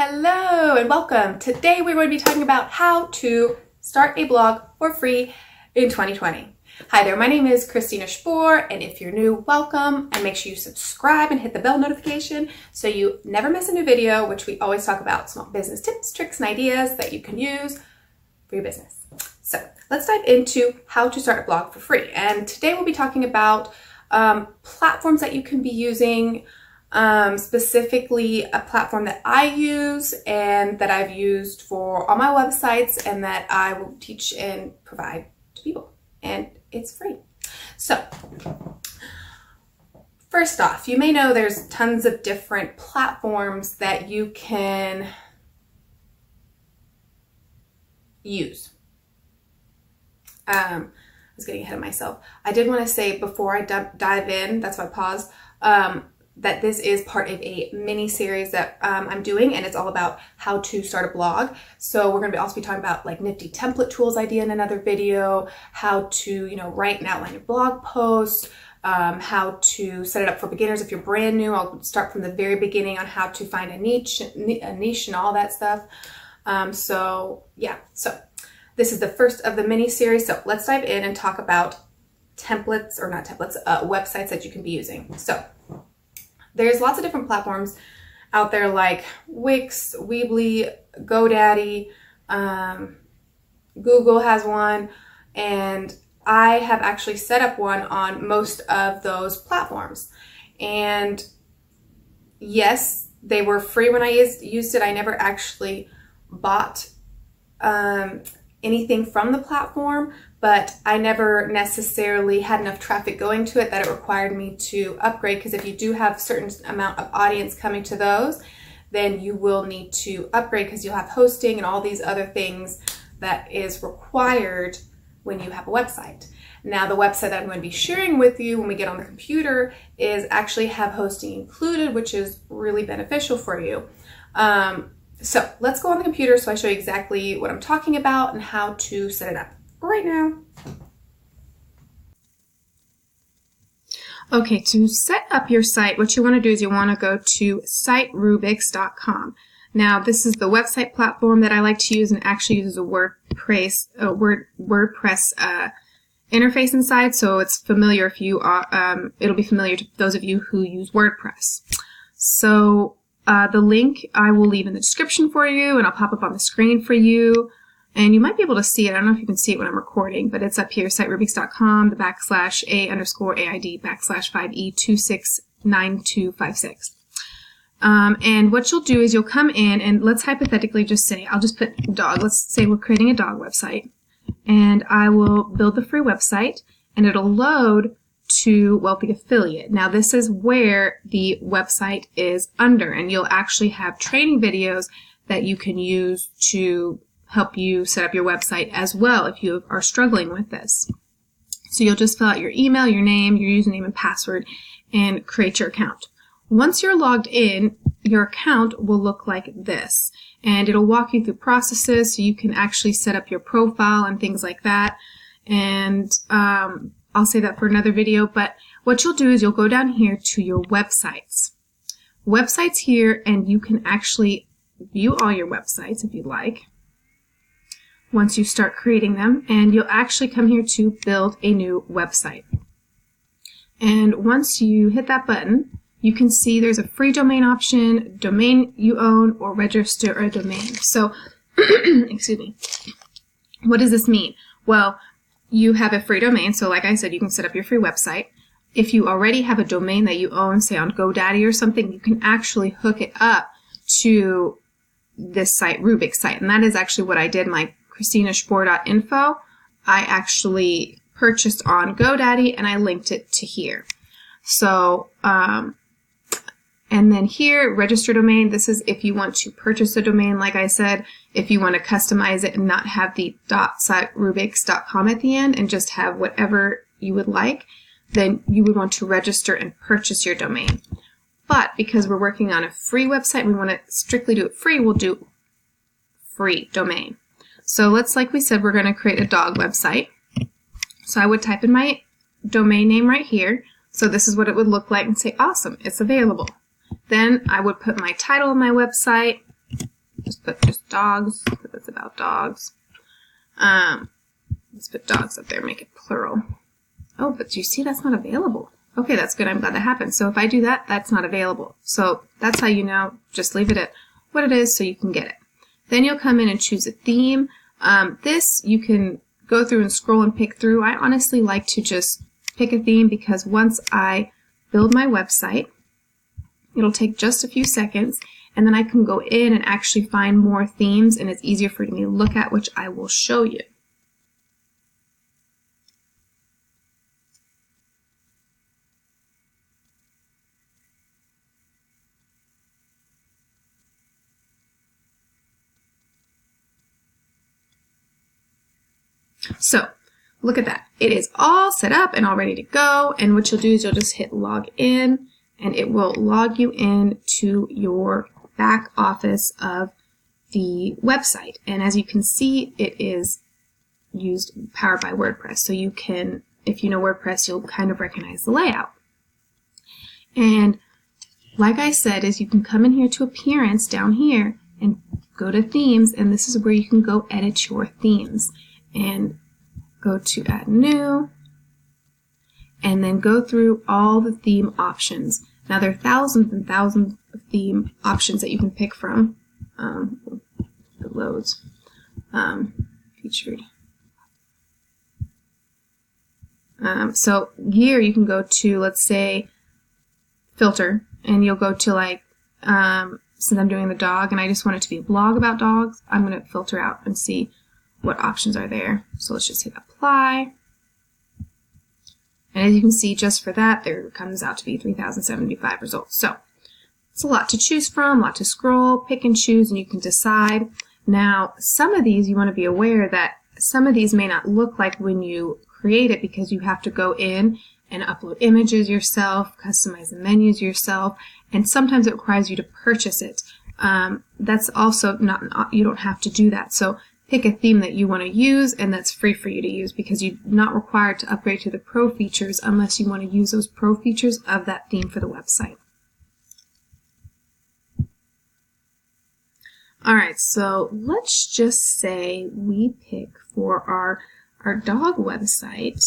Hello and welcome. Today we're going to be talking about how to start a blog for free in 2020. Hi there, my name is Christina Spohr, and if you're new, welcome, and make sure you subscribe and hit the bell notification so you never miss a new video, which we always talk about small business tips, tricks, and ideas that you can use for your business. So let's dive into how to start a blog for free. And today we'll be talking about platforms that you can be using, specifically a platform that I use and that I've used for all my websites and that I will teach and provide to people. And it's free. So first off, you may know there's tons of different platforms that you can use. I was getting ahead of myself. I did want to say before I dive in, that's why I paused, that this is part of a mini series that I'm doing, and it's all about how to start a blog. So we're going to also be talking about like nifty template tools idea in another video, how to, write and outline your blog post, how to set it up for beginners if you're brand new. I'll start from the very beginning on how to find a niche and all that stuff. So this is the first of the mini series. So let's dive in and talk about templates, or not templates, websites that you can be using. So there's lots of different platforms out there like Wix, Weebly, GoDaddy, Google has one, and I have actually set up one on most of those platforms. And yes, they were free when I used it. I never actually bought anything from the platform, but I never necessarily had enough traffic going to it that it required me to upgrade, because if you do have a certain amount of audience coming to those, then you will need to upgrade because you'll have hosting and all these other things that is required when you have a website. Now, the website that I'm going to be sharing with you when we get on the computer is actually have hosting included, which is really beneficial for you. So let's go on the computer so I show you exactly what I'm talking about and how to set it up right now. Okay, to set up your site, what you want to do is you want to go to siterubix.com. Now, this is the website platform that I like to use, and actually uses a WordPress interface inside, so it's familiar if you it'll be familiar to those of you who use WordPress. So the link I will leave in the description for you, and I'll pop up on the screen for you. And you might be able to see it. I don't know if you can see it when I'm recording, but it's up here, siterubix.com, the /a_aid/5e269256. And what you'll do is you'll come in, and let's hypothetically just say, I'll just put dog. Let's say we're creating a dog website. And I will build the free website, and it'll load to Wealthy Affiliate. Now, this is where the website is under, and you'll actually have training videos that you can use to help you set up your website as well if you are struggling with this. So you'll just fill out your email, your name, your username and password, and create your account. Once you're logged in, your account will look like this, and it'll walk you through processes so you can actually set up your profile and things like that. And I'll say that for another video, but what you'll do is you'll go down here to your websites. Websites here, and you can actually view all your websites if you'd like once you start creating them, and you'll actually come here to build a new website. And once you hit that button, you can see there's a free domain option, domain you own, or register a domain. So, excuse me, what does this mean? Well, you have a free domain, so like I said, you can set up your free website. If you already have a domain that you own, say on GoDaddy or something, you can actually hook it up to this site, Rubix site, and that is actually what I did. My ChristinaSpohr.info, I actually purchased on GoDaddy, and I linked it to here. So, and then here, register domain, this is if you want to purchase a domain, like I said. If you want to customize it and not have the .siterubix.com at the end and just have whatever you would like, then you would want to register and purchase your domain. But because we're working on a free website, we want to strictly do it free, we'll do free domain. So let's, like we said, we're going to create a dog website. So I would type in my domain name right here. So this is what it would look like and say, awesome, it's available. Then I would put my title of my website, Just put just dogs, because it's about dogs. Let's put dogs up there, make it plural. Oh, but you see that's not available. Okay, that's good. I'm glad that happened. So if I do that, that's not available. So that's how you know. Just leave it at what it is so you can get it. Then you'll come in and choose a theme. This you can go through and scroll and pick through. I honestly like to just pick a theme because once I build my website, it'll take just a few seconds, and then I can go in and actually find more themes, and it's easier for me to look at, which I will show you. So look at that. It is all set up and all ready to go. And what you'll do is you'll just hit log in, and it will log you in to your back office of the website. And as you can see, it is powered by WordPress. So you can, if you know WordPress, you'll kind of recognize the layout. And like I said, is you can come in here to Appearance down here and go to Themes, and this is where you can go edit your themes. And go to Add New, and then go through all the theme options. Now there are thousands and thousands of theme options that you can pick from. It loads. Featured. So here you can go to, let's say, filter, and you'll go to like, since I'm doing the dog and I just want it to be a blog about dogs, I'm going to filter out and see what options are there. So let's just hit apply. And as you can see, just for that, there comes out to be 3,075 results. So it's a lot to choose from, a lot to scroll, pick and choose, and you can decide. Now, some of these you want to be aware that some of these may not look like when you create it because you have to go in and upload images yourself, customize the menus yourself, and sometimes it requires you to purchase it. That's also not, you don't have to do that. So pick a theme that you want to use, and that's free for you to use because you're not required to upgrade to the pro features unless you want to use those pro features of that theme for the website. Alright, so let's just say we pick for our dog website,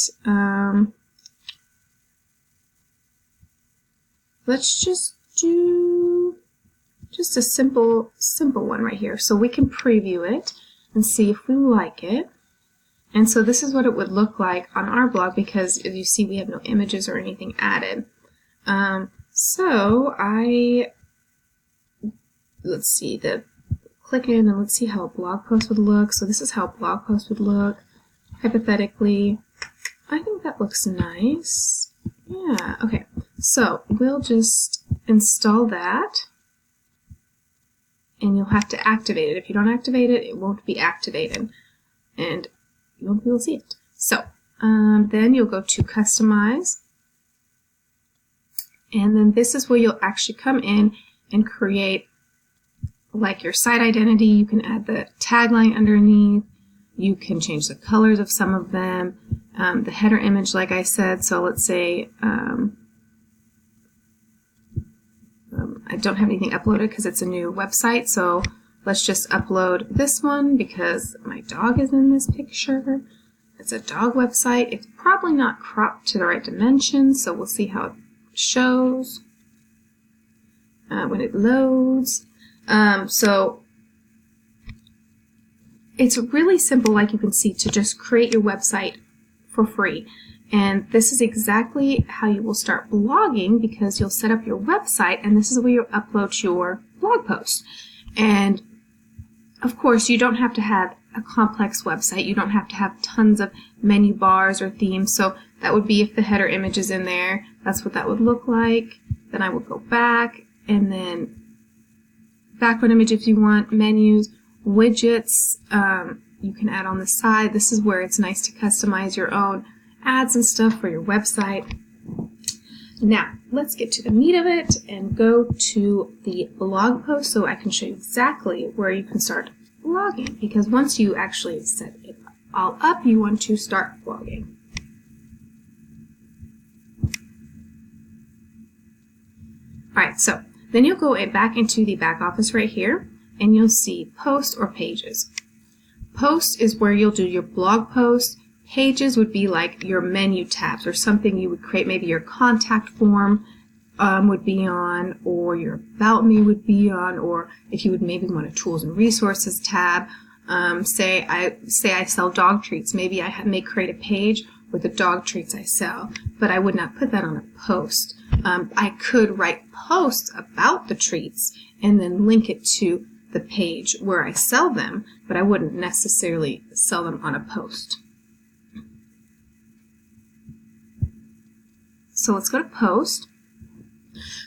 let's just do just a simple one right here. So we can preview it and see if we like it. And so this is what it would look like on our blog because as you see we have no images or anything added. So let's see, click in and let's see how a blog post would look. So this is how a blog post would look hypothetically. I think that looks nice. Yeah, okay. So we'll just install that. And you'll have to activate it. If you don't activate it, it won't be activated. And you won't be able to see it. So then you'll go to Customize. And then this is where you'll actually come in and create like your site identity. You can add the tagline underneath. You can change the colors of some of them. The header image, like I said. So let's say I don't have anything uploaded because it's a new website, so let's just upload this one because my dog is in this picture. It's a dog website. It's probably not cropped to the right dimensions, so we'll see how it shows when it loads. So it's really simple, like you can see, to just create your website for free. And this is exactly how you will start blogging because you'll set up your website and this is where you'll upload your blog post. And of course, you don't have to have a complex website. You don't have to have tons of menu bars or themes. So that would be if the header image is in there. That's what that would look like. Then I would go back and then background image if you want, menus, widgets, you can add on the side. This is where it's nice to customize your own ads and stuff for your website. Now, let's get to the meat of it and go to the blog post so I can show you exactly where you can start blogging, because once you actually set it all up, you want to start blogging. Alright, so then you'll go back into the back office right here, and you'll see post or pages. Post is where you'll do your blog post. Pages would be like your menu tabs or something you would create. Maybe your contact form would be on, or your about me would be on, or if you would maybe want a tools and resources tab. Say I sell dog treats. Maybe I may create a page with the dog treats I sell, but I would not put that on a post. I could write posts about the treats and then link it to the page where I sell them, but I wouldn't necessarily sell them on a post. So let's go to post.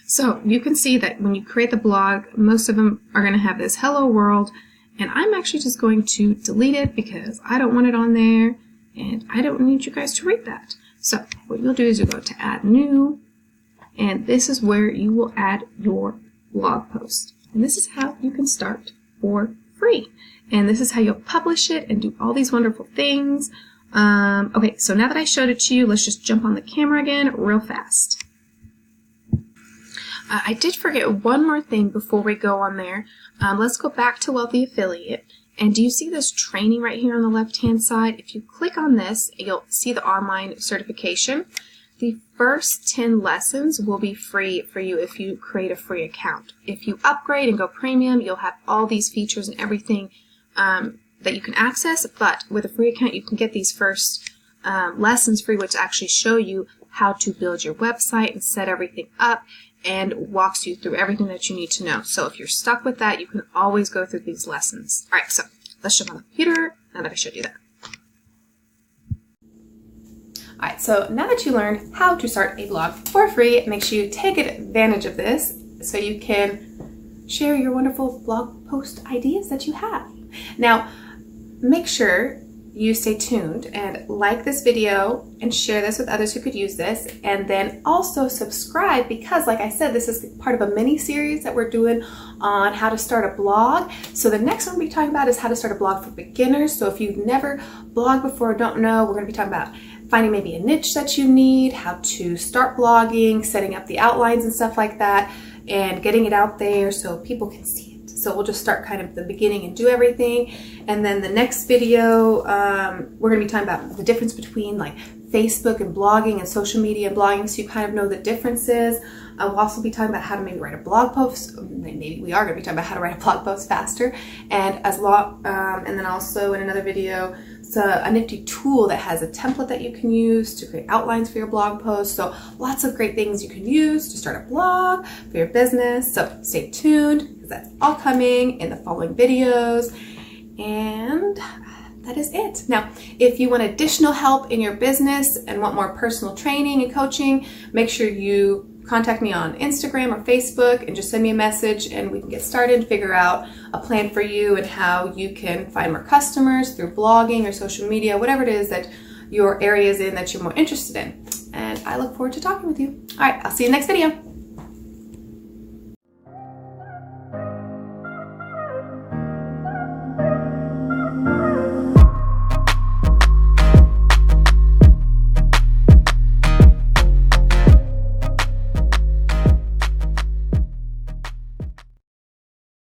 So you can see that when you create the blog, most of them are going to have this hello world, and I'm actually just going to delete it because I don't want it on there and I don't need you guys to read that. So what you'll do is you'll go to add new, and this is where you will add your blog post. And this is how you can start for free. And this is how you'll publish it and do all these wonderful things. Okay, so now that I showed it to you, let's just jump on the camera again real fast. I did forget one more thing before we go on there. Let's go back to Wealthy Affiliate. And do you see this training right here on the left-hand side? If you click on this, you'll see the online certification. The first 10 lessons will be free for you if you create a free account. If you upgrade and go premium, you'll have all these features and everything that you can access, but with a free account you can get these first lessons free, which actually show you how to build your website and set everything up and walks you through everything that you need to know. So if you're stuck with that, you can always go through these lessons. Alright, so let's jump on the computer now that I showed you that. Alright, so now that you learned how to start a blog for free, make sure you take advantage of this so you can share your wonderful blog post ideas that you have. Now, make sure you stay tuned and like this video and share this with others who could use this, and then also subscribe because, like I said, this is part of a mini series that we're doing on how to start a blog. So the next one we'll be talking about is how to start a blog for beginners. So if you've never blogged before or don't know, we're going to be talking about finding maybe a niche that you need, how to start blogging, setting up the outlines and stuff like that, and getting it out there so people can see it. So we'll just start kind of at the beginning and do everything. And then the next video, we're going to be talking about the difference between like Facebook and blogging and social media and blogging, so you kind of know the differences. We'll also be talking about how to maybe write a blog post. Maybe we are going to be talking about how to write a blog post faster. And and then also in another video, it's a nifty tool that has a template that you can use to create outlines for your blog post. So lots of great things you can use to start a blog for your business. So stay tuned because that's all coming in the following videos. And that is it. Now, if you want additional help in your business and want more personal training and coaching, make sure you contact me on Instagram or Facebook and just send me a message and we can get started and figure out a plan for you and how you can find more customers through blogging or social media, whatever it is that your area is in that you're more interested in. And I look forward to talking with you. All right, I'll see you in the next video.